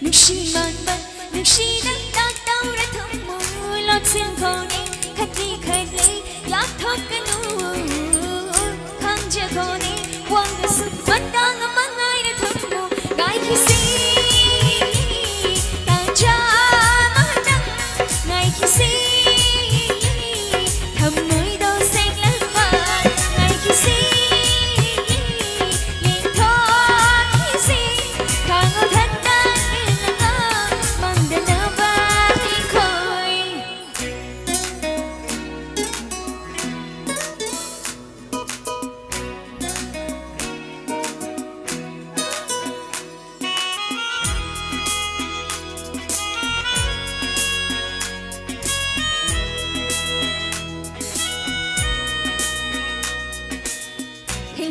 nusiman nusinan tataw ra thumu lot sim khone khati khale yak thokanu khang je khone wang su vandang mangai ra thumu gai kisi ta cha manang ngai kisi thầm mới đâu xanh lá vàng ngai kisi liền thôi kisi khang ở thân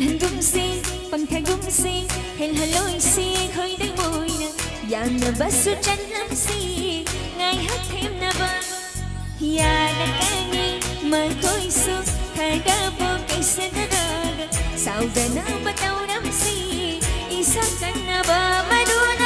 hình rung si bằng thang rung si hình hà lôi si khơi đầy môi nè và nè bát su tranh lắm si ngày hát thêm nè ba ya đã ca nghi mà tôi xuống thay đã vô cây sen đã sao giờ nó bắt đầu đắm si isa kan nè ba mà đua